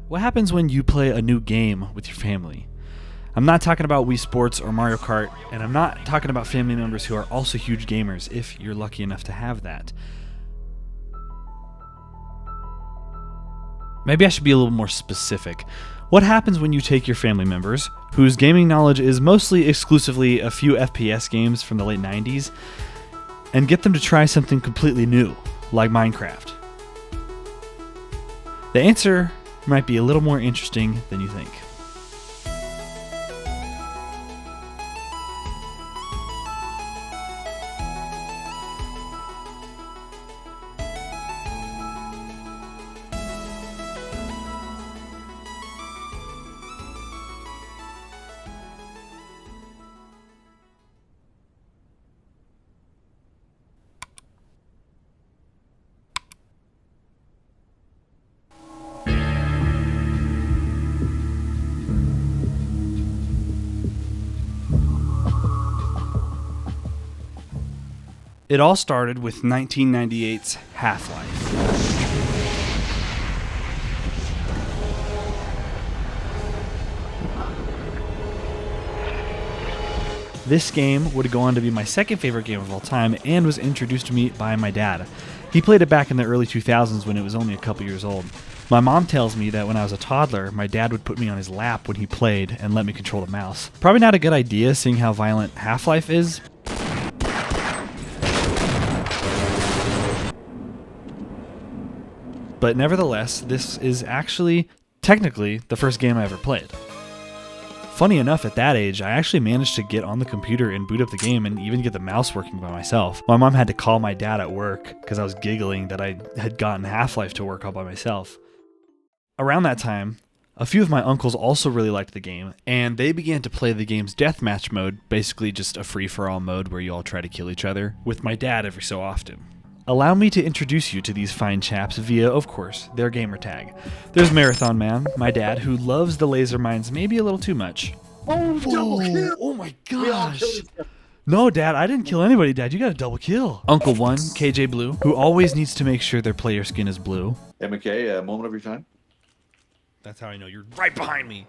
What happens when you play a new game with your family? I'm not talking about Wii Sports or Mario Kart, and I'm not talking about family members who are also huge gamers, if you're lucky enough to have that. Maybe I should be a little more specific. What happens when you take your family members, whose gaming knowledge is mostly exclusively a few FPS games from the late 90s, and get them to try something completely new, like Minecraft? The answer might be a little more interesting than you think. It all started with 1998's Half-Life. This game would go on to be my second favorite game of all time and was introduced to me by my dad. He played it back in the early 2000s when it was only a couple years old. My mom tells me that when I was a toddler, my dad would put me on his lap when he played and let me control the mouse. Probably not a good idea seeing how violent Half-Life is. But nevertheless, this is actually, technically, the first game I ever played. Funny enough, at that age, I actually managed to get on the computer and boot up the game and even get the mouse working by myself. My mom had to call my dad at work because I was giggling that I had gotten Half-Life to work all by myself. Around that time, a few of my uncles also really liked the game, and they began to play the game's deathmatch mode, basically just a free-for-all mode where you all try to kill each other, with my dad every so often. Allow me to introduce you to these fine chaps via, of course, their gamer tag. There's Marathon Man, my dad, who loves the laser mines maybe a little too much. Oh, double kill! Oh my gosh! No, Dad, I didn't kill anybody, Dad. You got a double kill. Uncle 1, KJ Blue, who always needs to make sure their player skin is blue. Hey, McKay, a moment of your time. That's how I know you're right behind me.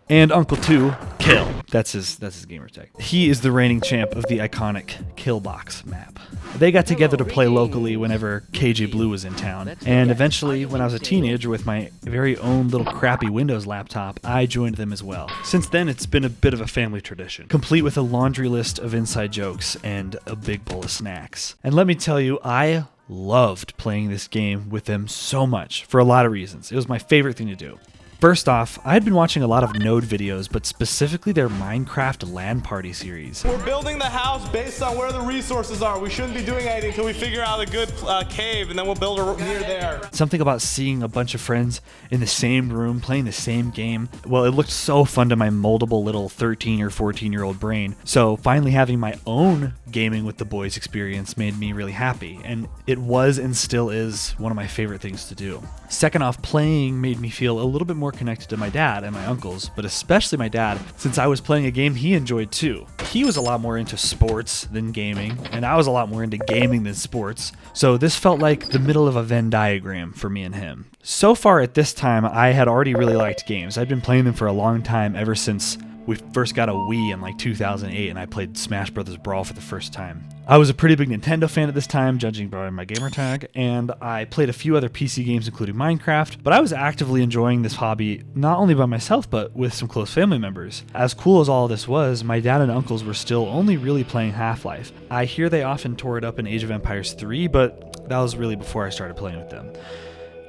And Uncle 2, Kill. That's his gamer tag. He is the reigning champ of the iconic Killbox map. They got together to play locally whenever KJ Blue was in town, and eventually, when I was a teenager with my very own little crappy Windows laptop, I joined them as well. Since then, it's been a bit of a family tradition, complete with a laundry list of inside jokes and a big bowl of snacks. And let me tell you, I loved playing this game with them so much, for a lot of reasons. It was my favorite thing to do. First off, I had been watching a lot of Node videos, but specifically their Minecraft LAN party series. We're building the house based on where the resources are. We shouldn't be doing anything until we figure out a good cave, and then we'll build near there. Something about seeing a bunch of friends in the same room playing the same game, well, it looked so fun to my moldable little 13 or 14-year-old brain. So finally having my own gaming with the boys experience made me really happy, and it was and still is one of my favorite things to do. Second off, playing made me feel a little bit more connected to my dad and my uncles, but especially my dad, since I was playing a game he enjoyed too. He was a lot more into sports than gaming, and I was a lot more into gaming than sports, so this felt like the middle of a Venn diagram for me and him. So far at this time, I had already really liked games. I'd been playing them for a long time, ever since we first got a Wii in like 2008, and I played Smash Bros. Brawl for the first time. I was a pretty big Nintendo fan at this time, judging by my gamer tag, and I played a few other PC games including Minecraft, but I was actively enjoying this hobby not only by myself, but with some close family members. As cool as all this was, my dad and uncles were still only really playing Half-Life. I hear they often tore it up in Age of Empires 3, but that was really before I started playing with them.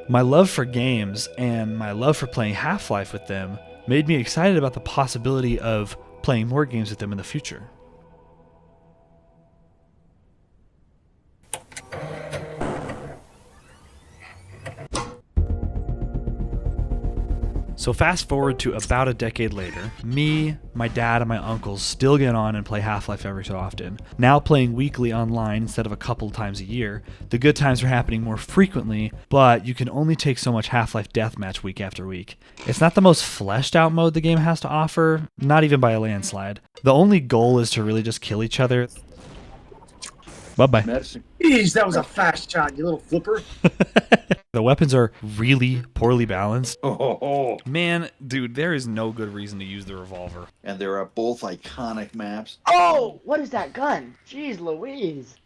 My love for games and my love for playing Half-Life with them made me excited about the possibility of playing more games with them in the future. So fast forward to about a decade later, me, my dad, and my uncles still get on and play Half-Life every so often. Now playing weekly online instead of a couple times a year. The good times are happening more frequently, but you can only take so much Half-Life deathmatch week after week. It's not the most fleshed out mode the game has to offer, not even by a landslide. The only goal is to really just kill each other. Bye-bye. Medicine. Jeez, that was a fast shot, you little flipper. The weapons are really poorly balanced. Oh. Man, dude, there is no good reason to use the revolver. And there are both iconic maps. Oh, what is that gun? Jeez Louise.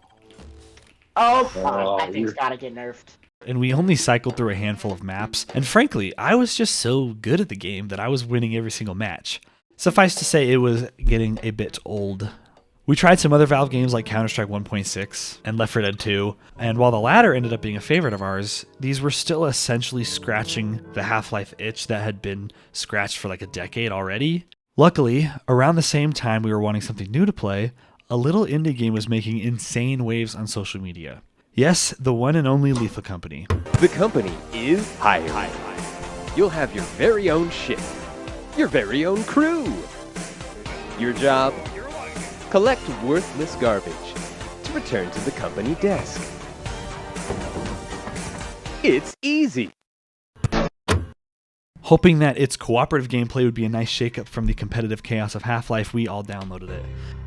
Oh, fuck. Oh, That thing's gotta get nerfed. And we only cycled through a handful of maps. And frankly, I was just so good at the game that I was winning every single match. Suffice to say, it was getting a bit old. We tried some other Valve games like Counter-Strike 1.6 and Left 4 Dead 2, and while the latter ended up being a favorite of ours, these were still essentially scratching the Half-Life itch that had been scratched for like a decade already. Luckily, around the same time we were wanting something new to play, a little indie game was making insane waves on social media. Yes, the one and only Lethal Company. The company is hired. You'll have your very own ship, your very own crew. Your job? Collect worthless garbage to return to the company desk. It's easy. Hoping that its cooperative gameplay would be a nice shakeup from the competitive chaos of Half-Life, we all downloaded it.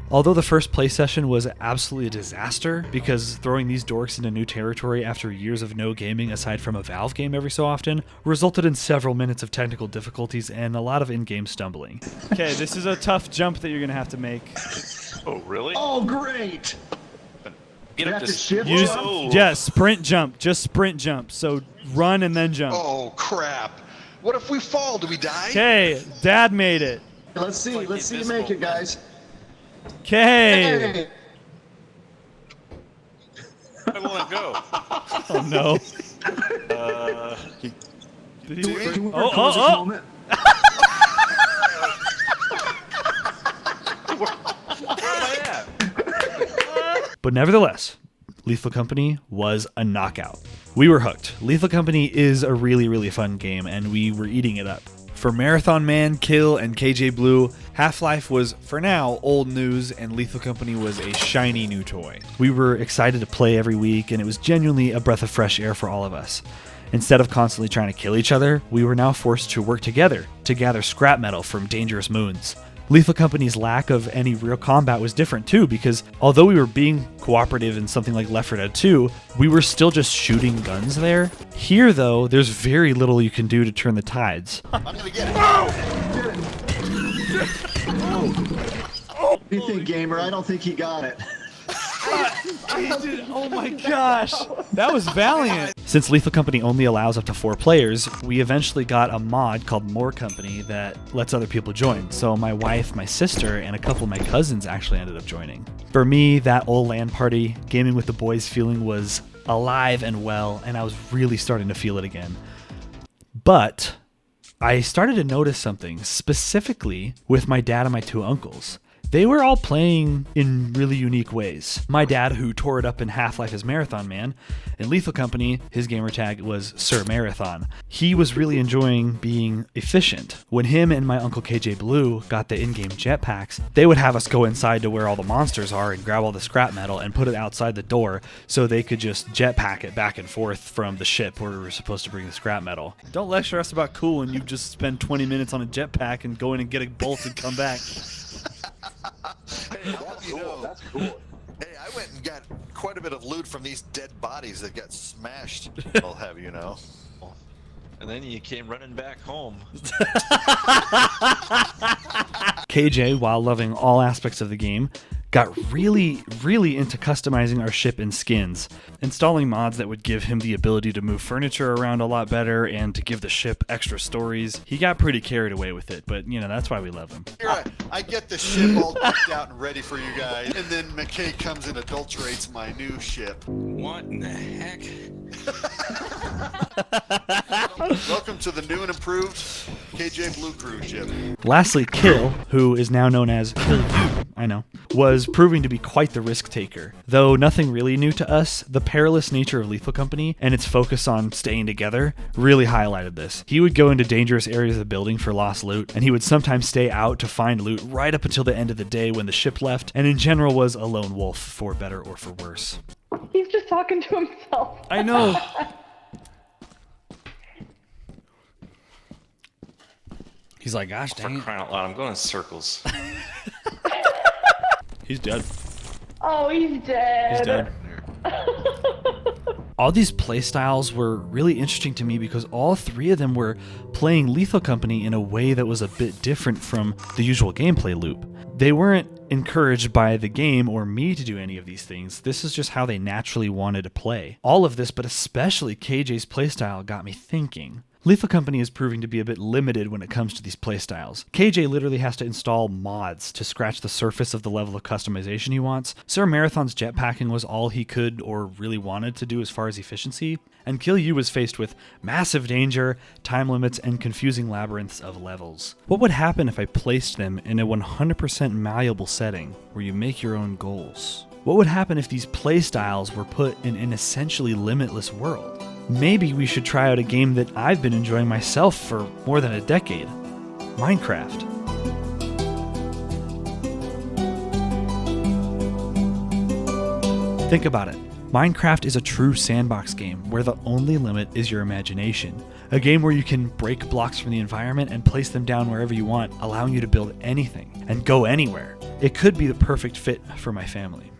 Although the first play session was absolutely a disaster, because throwing these dorks into new territory after years of no gaming aside from a Valve game every so often resulted in several minutes of technical difficulties and a lot of in-game stumbling. Okay, this is a tough jump that you're going to have to make. Oh, really? Oh, great. Get up have to this. shift Use, jump? yeah, sprint jump. Just sprint jump. So run and then jump. Oh, crap. What if we fall? Do we die? Okay, Dad made it. Let's see. like Let's see you invisible. make it, guys. Okay. Hey. I won't go. Oh, no. Did Do he we first- do Oh, our closest oh, oh. moment? Where am I at? But nevertheless, Lethal Company was a knockout. We were hooked. Lethal Company is a really, really fun game, and we were eating it up. For Marathon Man, Kill, and KJ Blue, Half-Life was, for now, old news, and Lethal Company was a shiny new toy. We were excited to play every week, and it was genuinely a breath of fresh air for all of us. Instead of constantly trying to kill each other, we were now forced to work together to gather scrap metal from dangerous moons. Lethal Company's lack of any real combat was different too, because although we were being cooperative in something like Left 4 Dead 2, we were still just shooting guns there. Here, though, there's very little you can do to turn the tides. I'm gonna get it. What do you think, gamer? I don't think he got it. Oh my gosh, that was valiant. Since Lethal Company only allows up to 4 players, we eventually got a mod called More Company that lets other people join. So my wife, my sister, and a couple of my cousins actually ended up joining. For me, that old LAN party, gaming with the boys feeling was alive and well, and I was really starting to feel it again. But I started to notice something, specifically with my dad and my 2 uncles. They were all playing in really unique ways. My dad, who tore it up in Half-Life as Marathon Man, in Lethal Company, his gamer tag was Sir Marathon. He was really enjoying being efficient. When him and my uncle KJ Blue got the in-game jetpacks, they would have us go inside to where all the monsters are and grab all the scrap metal and put it outside the door so they could just jetpack it back and forth from the ship where we were supposed to bring the scrap metal. Don't lecture us about cool when you just spend 20 minutes on a jetpack and go in and get a bolt and come back. Hey, that's cool. Hey, I went and got quite a bit of loot from these dead bodies that got smashed. I'll have you know. And then you came running back home. KJ, while loving all aspects of the game, got really, really into customizing our ship and skins, installing mods that would give him the ability to move furniture around a lot better and to give the ship extra stories. He got pretty carried away with it, but you know, that's why we love him. Here I get the ship all decked out and ready for you guys, and then McKay comes and adulterates my new ship. What in the heck? Welcome to the new and improved KJ Blue Crew ship. Lastly, Kill, who is now known as Kill You, I know, was proving to be quite the risk taker. Though nothing really new to us, the perilous nature of Lethal Company and its focus on staying together really highlighted this. He would go into dangerous areas of the building for lost loot, and he would sometimes stay out to find loot right up until the end of the day when the ship left, and in general was a lone wolf, for better or for worse. He's just talking to himself. I know. He's like, gosh For dang it. crying out loud, I'm going in circles. He's dead. Oh, he's dead. He's dead. All these playstyles were really interesting to me because all three of them were playing Lethal Company in a way that was a bit different from the usual gameplay loop. They weren't encouraged by the game or me to do any of these things. This is just how they naturally wanted to play. All of this, but especially KJ's playstyle, got me thinking. Lethal Company is proving to be a bit limited when it comes to these playstyles. KJ literally has to install mods to scratch the surface of the level of customization he wants. Sir Marathon's jetpacking was all he could or really wanted to do as far as efficiency, and Kill You was faced with massive danger, time limits, and confusing labyrinths of levels. What would happen if I placed them in a 100% malleable setting where you make your own goals? What would happen if these playstyles were put in an essentially limitless world? Maybe we should try out a game that I've been enjoying myself for more than a decade. Minecraft. Think about it. Minecraft is a true sandbox game where the only limit is your imagination. A game where you can break blocks from the environment and place them down wherever you want, allowing you to build anything and go anywhere. It could be the perfect fit for my family.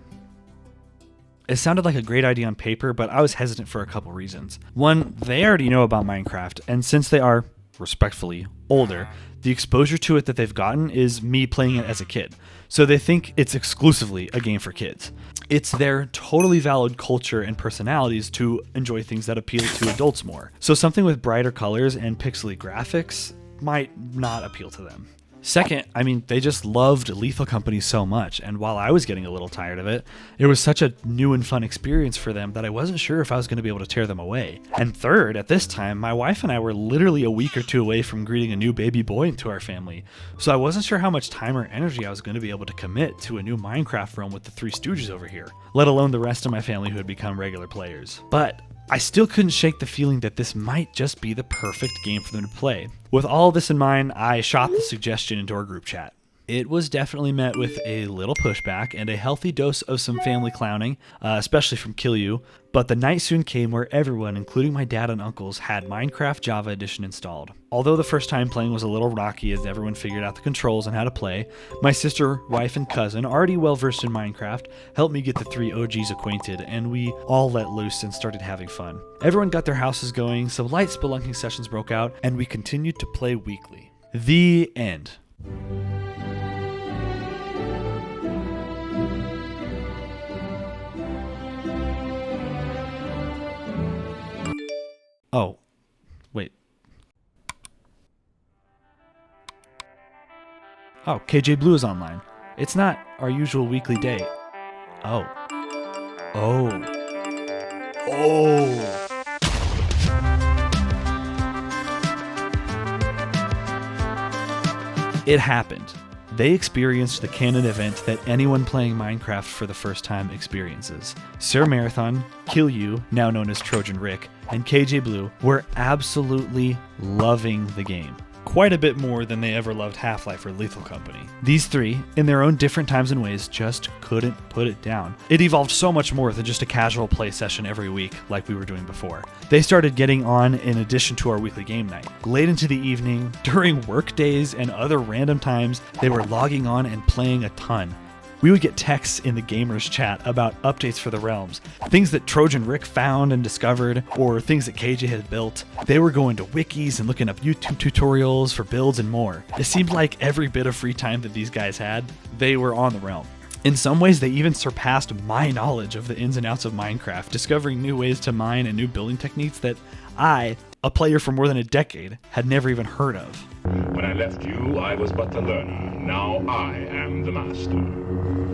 It sounded like a great idea on paper, but I was hesitant for a couple reasons. One, they already know about Minecraft, and since they are, respectfully, older, the exposure to it that they've gotten is me playing it as a kid. So they think it's exclusively a game for kids. It's their totally valid culture and personalities to enjoy things that appeal to adults more. So something with brighter colors and pixely graphics might not appeal to them. Second, they just loved Lethal Company so much, and while I was getting a little tired of it, it was such a new and fun experience for them that I wasn't sure if I was going to be able to tear them away. And third, at this time, my wife and I were literally a week or two away from greeting a new baby boy into our family, so I wasn't sure how much time or energy I was going to be able to commit to a new Minecraft realm with the Three Stooges over here, let alone the rest of my family who had become regular players. But I still couldn't shake the feeling that this might just be the perfect game for them to play. With all this in mind, I shot the suggestion into our group chat. It was definitely met with a little pushback and a healthy dose of some family clowning, especially from Kill You, but the night soon came where everyone, including my dad and uncles, had Minecraft Java Edition installed. Although the first time playing was a little rocky as everyone figured out the controls and how to play, my sister, wife, and cousin, already well versed in Minecraft, helped me get the three OGs acquainted, and we all let loose and started having fun. Everyone got their houses going, some light spelunking sessions broke out, and we continued to play weekly. The end. Oh, wait. Oh, KJ Blue is online. It's not our usual weekly day. Oh. Oh. Oh. It happened. They experienced the canon event that anyone playing Minecraft for the first time experiences. Sir Marathon, Kill You, now known as Trojan Rick, and KJ Blue were absolutely loving the game. Quite a bit more than they ever loved Half-Life or Lethal Company. These three, in their own different times and ways, just couldn't put it down. It evolved so much more than just a casual play session every week like we were doing before. They started getting on in addition to our weekly game night. Late into the evening, during work days, and other random times, they were logging on and playing a ton. We would get texts in the gamers chat about updates for the realms, things that Trojan Rick found and discovered, or things that KJ had built. They were going to wikis and looking up YouTube tutorials for builds and more. It seemed like every bit of free time that these guys had, they were on the realm. In some ways, they even surpassed my knowledge of the ins and outs of Minecraft, discovering new ways to mine and new building techniques that I, a player for more than a decade, had never even heard of. When I left you, I was but the learner. Now I am the master.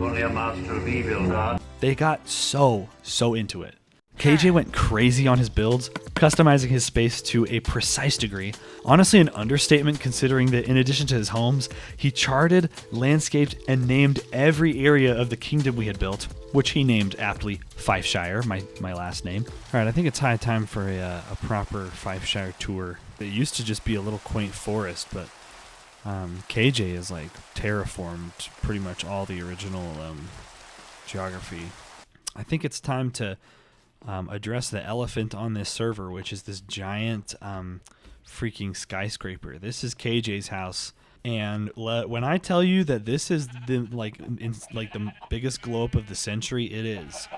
Only a master of evil, God. They got so into it. KJ went crazy on his builds, customizing his space to a precise degree. Honestly, an understatement considering that in addition to his homes, he charted, landscaped, and named every area of the kingdom we had built, which he named aptly Fifeshire, my last name. All right, I think it's high time for a proper Fifeshire tour. It used to just be a little quaint forest, but KJ has terraformed pretty much all the original geography. I think it's time to address the elephant on this server, which is this giant freaking skyscraper. This is KJ's house. And when I tell you that this is the biggest glow up of the century, it is.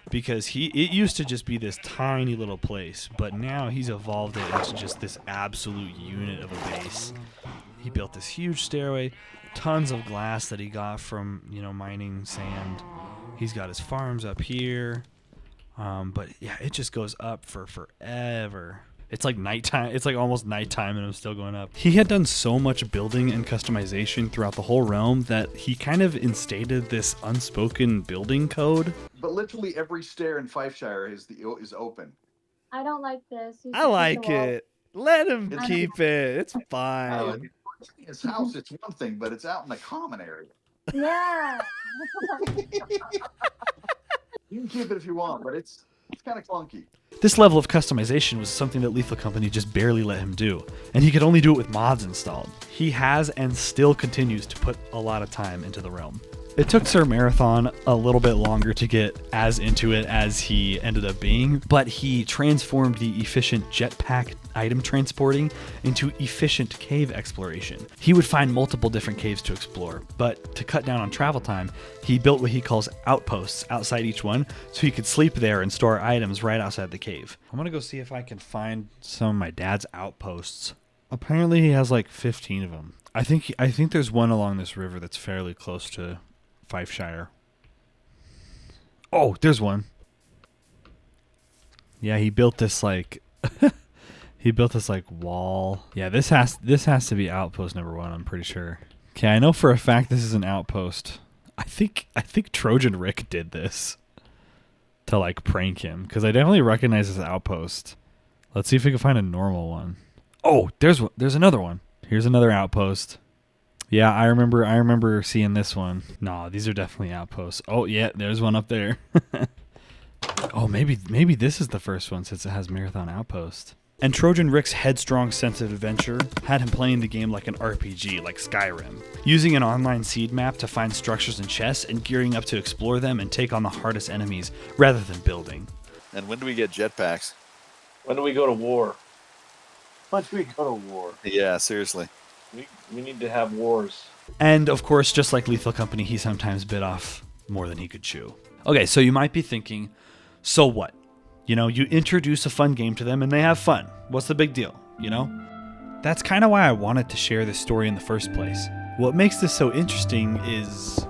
Because it used to just be this tiny little place, but now he's evolved it into just this absolute unit of a base. He built this huge stairway, tons of glass that he got from, mining sand. He's got his farms up here. But yeah, it just goes up for forever. It's like nighttime. It's like almost nighttime and I'm still going up. He had done so much building and customization throughout the whole realm that he kind of instated this unspoken building code. But literally every stair in Fifeshire is open. I don't like this. I like it. Let him keep it. It's Well, fine. his house, it's one thing, but it's out in the common area. Yeah. You can keep it if you want, but it's kind of clunky. This level of customization was something that Lethal Company just barely let him do, and he could only do it with mods installed. He has and still continues to put a lot of time into the realm. It took Sir Marathon a little bit longer to get as into it as he ended up being, but he transformed the efficient jetpack item transporting into efficient cave exploration. He would find multiple different caves to explore, but to cut down on travel time, he built what he calls outposts outside each one, so he could sleep there and store items right outside the cave. I'm gonna go see if I can find some of my dad's outposts. Apparently he has like 15 of them. I think there's one along this river that's fairly close to Fifeshire. Oh, there's one. Yeah, he built this like wall. Yeah, this has to be outpost number 1, I'm pretty sure. Okay, I know for a fact this is an outpost. I think Trojan Rick did this to like prank him, because I definitely recognize this outpost. Let's see if we can find a normal one. Oh, there's another one. Here's another outpost. Yeah, I remember seeing this one. No, these are definitely outposts. Oh, yeah, there's one up there. Oh, maybe this is the first one since it has Marathon Outpost. And Trojan Rick's headstrong sense of adventure had him playing the game like an RPG, like Skyrim, using an online seed map to find structures and chests and gearing up to explore them and take on the hardest enemies rather than building. And when do we get jetpacks? When do we go to war? Once we go to war. Yeah, seriously. We need to have wars. And of course, just like Lethal Company, he sometimes bit off more than he could chew. Okay, so you might be thinking, so what? You introduce a fun game to them and they have fun. What's the big deal, That's kind of why I wanted to share this story in the first place. What makes this so interesting is...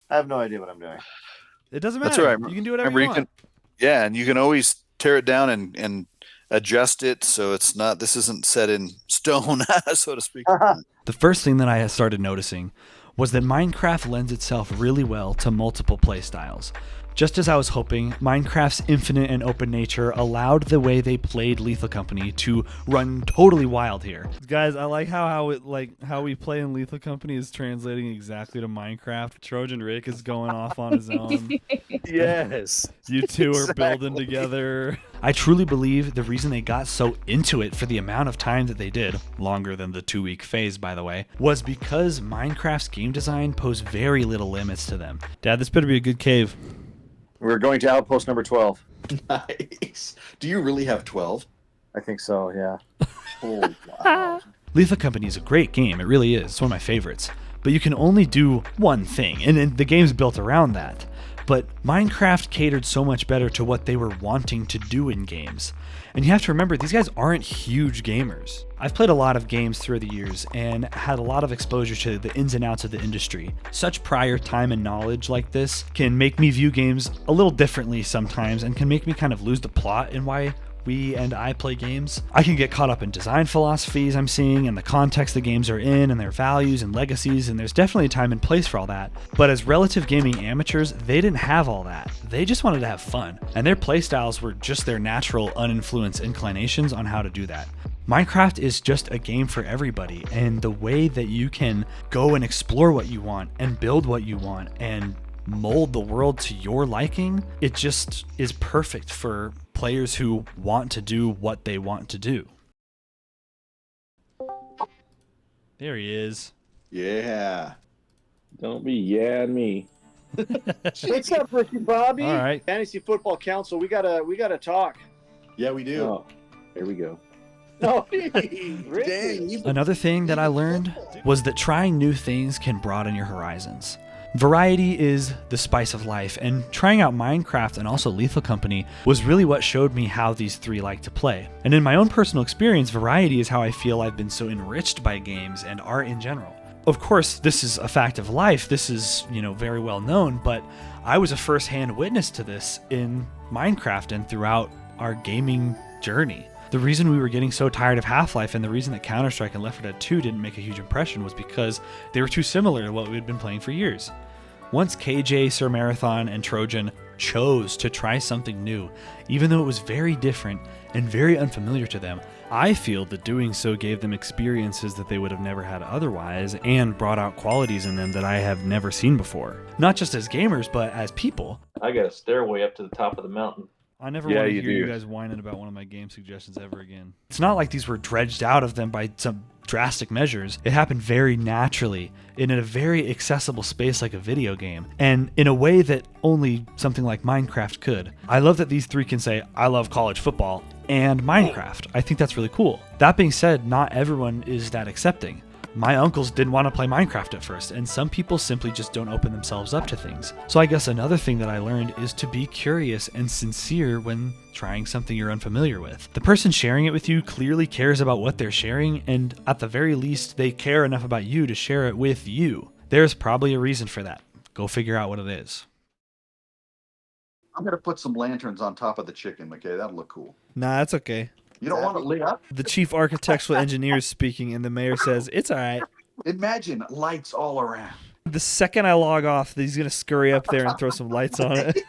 I have no idea what I'm doing. It doesn't matter. That's all right. You can do whatever you want. And you can always tear it down and adjust it so this isn't set in stone, so to speak. The first thing that I started noticing was that Minecraft lends itself really well to multiple playstyles. Just as I was hoping, Minecraft's infinite and open nature allowed the way they played Lethal Company to run totally wild here. Guys, I like how we play in Lethal Company is translating exactly to Minecraft. Trojan Rick is going off on his own. Yes. You two are building together. I truly believe the reason they got so into it for the amount of time that they did, longer than the 2-week phase by the way, was because Minecraft's game design posed very little limits to them. Dad, this better be a good cave. We're going to outpost number 12. Nice. Do you really have 12? I think so, yeah. Oh, wow. Lethal Company is a great game. It really is. It's one of my favorites. But you can only do one thing, and the game's built around that. But Minecraft catered so much better to what they were wanting to do in games. And you have to remember, these guys aren't huge gamers. I've played a lot of games through the years and had a lot of exposure to the ins and outs of the industry. Such prior time and knowledge like this can make me view games a little differently sometimes and can make me kind of lose the plot in why we and I play games. I can get caught up in design philosophies I'm seeing and the context the games are in and their values and legacies, and there's definitely a time and place for all that. But as relative gaming amateurs, they didn't have all that. They just wanted to have fun, and their playstyles were just their natural, uninfluenced inclinations on how to do that. Minecraft is just a game for everybody, and the way that you can go and explore what you want and build what you want and mold the world to your liking, it just is perfect for players who want to do what they want to do. There he is. Yeah. Don't be yeah me. What's up, Ricky Bobby? All right. Fantasy Football Council. We gotta talk. Yeah, we do. Oh, here we go. No, Dang, you Another thing that I learned was that trying new things can broaden your horizons. Variety is the spice of life, and trying out Minecraft and also Lethal Company was really what showed me how these three like to play. And in my own personal experience, variety is how I feel I've been so enriched by games and art in general. Of course, this is a fact of life. This is, very well known, but I was a first-hand witness to this in Minecraft and throughout our gaming journey. The reason we were getting so tired of Half-Life and the reason that Counter-Strike and Left 4 Dead 2 didn't make a huge impression was because they were too similar to what we had been playing for years. Once KJ, Sir Marathon, and Trojan chose to try something new, even though it was very different and very unfamiliar to them, I feel that doing so gave them experiences that they would have never had otherwise and brought out qualities in them that I have never seen before. Not just as gamers, but as people. I got a stairway up to the top of the mountain. I never want to hear you guys whining about one of my game suggestions ever again. It's not like these were dredged out of them by some drastic measures. It happened very naturally in a very accessible space like a video game, and in a way that only something like Minecraft could. I love that these three can say, I love college football and Minecraft. I think that's really cool. That being said, not everyone is that accepting. My uncles didn't want to play Minecraft at first, and some people simply just don't open themselves up to things. So I guess another thing that I learned is to be curious and sincere when trying something you're unfamiliar with. The person sharing it with you clearly cares about what they're sharing, and at the very least, they care enough about you to share it with you. There's probably a reason for that. Go figure out what it is. I'm gonna put some lanterns on top of the chicken, McKay. That'll look cool. Nah, that's okay. You don't want it lit up? The chief architectural engineer is speaking, and the mayor says, it's all right. Imagine lights all around. The second I log off, he's going to scurry up there and throw some lights on it.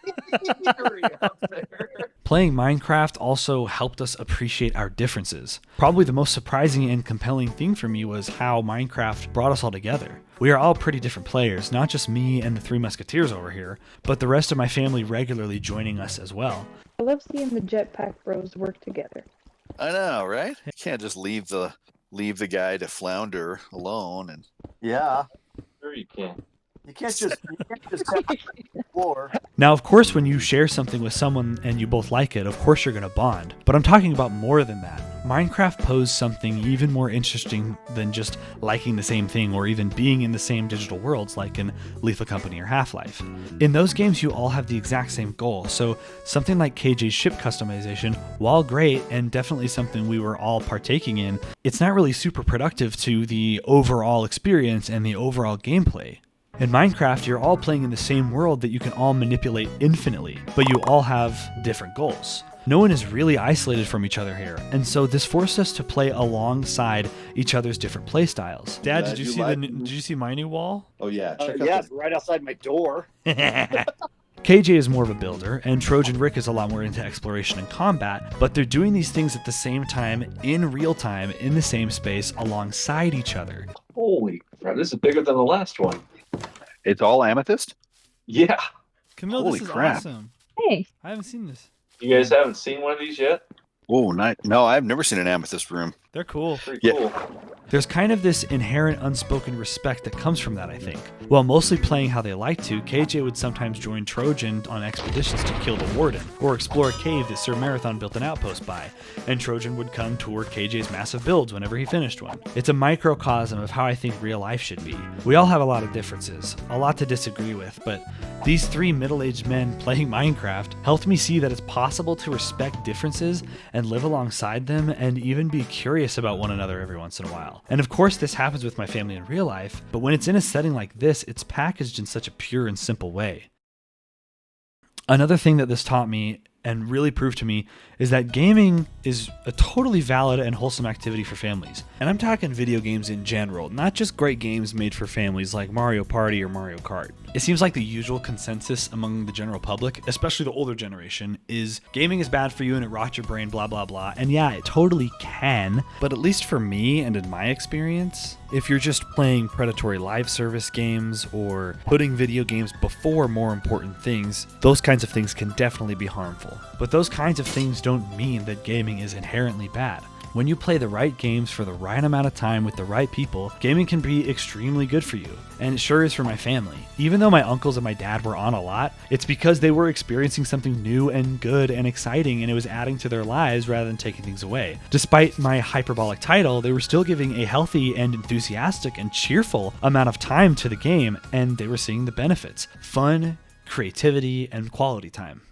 Playing Minecraft also helped us appreciate our differences. Probably the most surprising and compelling thing for me was how Minecraft brought us all together. We are all pretty different players, not just me and the Three Musketeers over here, but the rest of my family regularly joining us as well. I love seeing the Jetpack Bros work together. I know, right? You can't just leave the guy to flounder alone. And Yeah. Sure you can. You can't just tap the floor. Now, of course, when you share something with someone and you both like it, of course you're going to bond. But I'm talking about more than that. Minecraft posed something even more interesting than just liking the same thing or even being in the same digital worlds like in Lethal Company or Half-Life. In those games, you all have the exact same goal, so something like KJ's ship customization, while great and definitely something we were all partaking in, it's not really super productive to the overall experience and the overall gameplay. In Minecraft, you're all playing in the same world that you can all manipulate infinitely, but you all have different goals. No one is really isolated from each other here, and so this forced us to play alongside each other's different playstyles. Dad, did you see my new wall? Oh yeah, check out Yeah, this. right outside my door. KJ is more of a builder, and Trojan Rick is a lot more into exploration and combat, but they're doing these things at the same time, in real time, in the same space, alongside each other. Holy crap, this is bigger than the last one. It's all amethyst? Yeah. Camille, Holy this is crap. awesome. Hey. I haven't seen this. You guys haven't seen one of these yet? Oh, nice. no, I've never seen an amethyst room. They're cool. Pretty cool. There's kind of this inherent unspoken respect that comes from that, I think. While mostly playing how they like to, KJ would sometimes join Trojan on expeditions to kill the Warden, or explore a cave that Sir Marathon built an outpost by, and Trojan would come tour KJ's massive builds whenever he finished one. It's a microcosm of how I think real life should be. We all have a lot of differences, a lot to disagree with, but these three middle-aged men playing Minecraft helped me see that it's possible to respect differences and live alongside them and even be curious about one another every once in a while. And of course this happens with my family in real life, but when it's in a setting like this, it's packaged in such a pure and simple way. Another thing that this taught me and really proved to me is that gaming is a totally valid and wholesome activity for families. And I'm talking video games in general, not just great games made for families like Mario Party or Mario Kart. It seems like the usual consensus among the general public, especially the older generation, is gaming is bad for you and it rots your brain, blah, blah, blah. And yeah, it totally can. But at least for me and in my experience, if you're just playing predatory live service games or putting video games before more important things, those kinds of things can definitely be harmful. But those kinds of things don't mean that gaming is inherently bad. When you play the right games for the right amount of time with the right people, gaming can be extremely good for you. And it sure is for my family. Even though my uncles and my dad were on a lot, it's because they were experiencing something new and good and exciting, and it was adding to their lives rather than taking things away. Despite my hyperbolic title, they were still giving a healthy and enthusiastic and cheerful amount of time to the game, and they were seeing the benefits: fun, creativity, and quality time.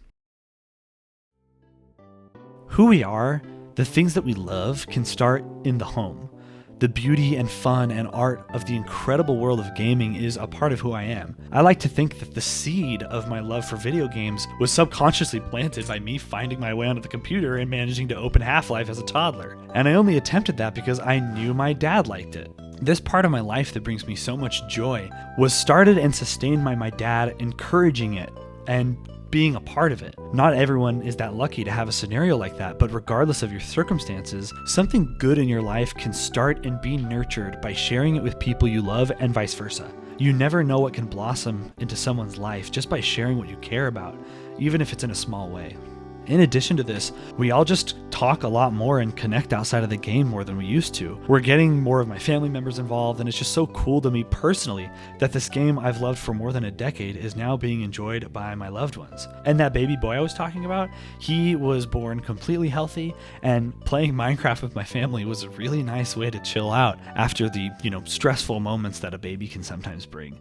Who we are, the things that we love, can start in the home. The beauty and fun and art of the incredible world of gaming is a part of who I am. I like to think that the seed of my love for video games was subconsciously planted by me finding my way onto the computer and managing to open Half-Life as a toddler. And I only attempted that because I knew my dad liked it. This part of my life that brings me so much joy was started and sustained by my dad encouraging it and being a part of it. Not everyone is that lucky to have a scenario like that, but regardless of your circumstances, something good in your life can start and be nurtured by sharing it with people you love and vice versa. You never know what can blossom into someone's life just by sharing what you care about, even if it's in a small way. In addition to this, we all just talk a lot more and connect outside of the game more than we used to. We're getting more of my family members involved, and it's just so cool to me personally that this game I've loved for more than a decade is now being enjoyed by my loved ones. And that baby boy I was talking about, he was born completely healthy, and playing Minecraft with my family was a really nice way to chill out after the, stressful moments that a baby can sometimes bring.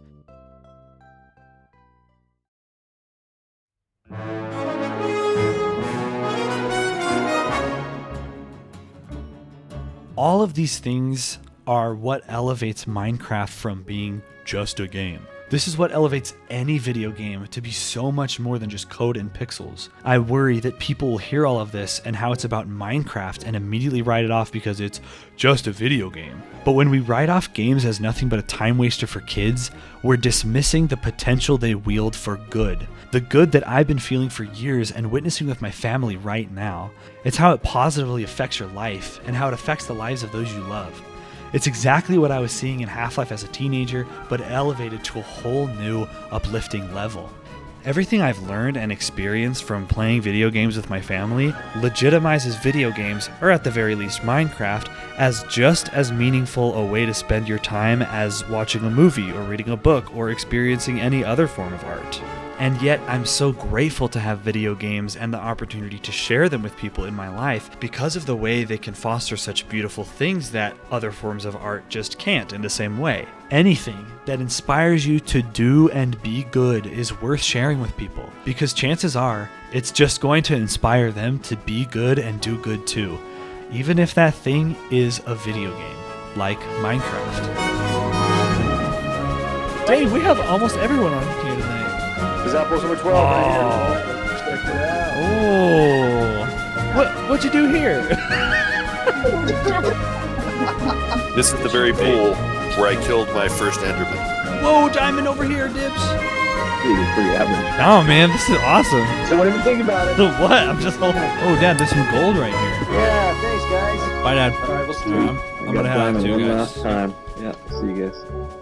All of these things are what elevates Minecraft from being just a game. This is what elevates any video game to be so much more than just code and pixels. I worry that people will hear all of this and how it's about Minecraft and immediately write it off because it's just a video game. But when we write off games as nothing but a time waster for kids, we're dismissing the potential they wield for good. The good that I've been feeling for years and witnessing with my family right now. It's how it positively affects your life and how it affects the lives of those you love. It's exactly what I was seeing in Half-Life as a teenager, but elevated to a whole new, uplifting level. Everything I've learned and experienced from playing video games with my family legitimizes video games, or at the very least Minecraft, as just as meaningful a way to spend your time as watching a movie or reading a book or experiencing any other form of art. And yet, I'm so grateful to have video games and the opportunity to share them with people in my life because of the way they can foster such beautiful things that other forms of art just can't in the same way. Anything that inspires you to do and be good is worth sharing with people because chances are it's just going to inspire them to be good and do good too, even if that thing is a video game, like Minecraft. Dang, we have almost everyone on here tonight. Is that number 12 right here? Check it out. Oh. What'd you do here? This is the very pool where I killed my first Enderman. Whoa, diamond over here, Dibs. Dude, pretty average. Oh man, this is awesome. So what do you think about it? The what? I'm just oh Dad, there's some gold right here. Yeah, thanks guys. Bye, Dad. All right, we'll see you. I'm gonna head out too, guys. Last time. Yeah, see you guys.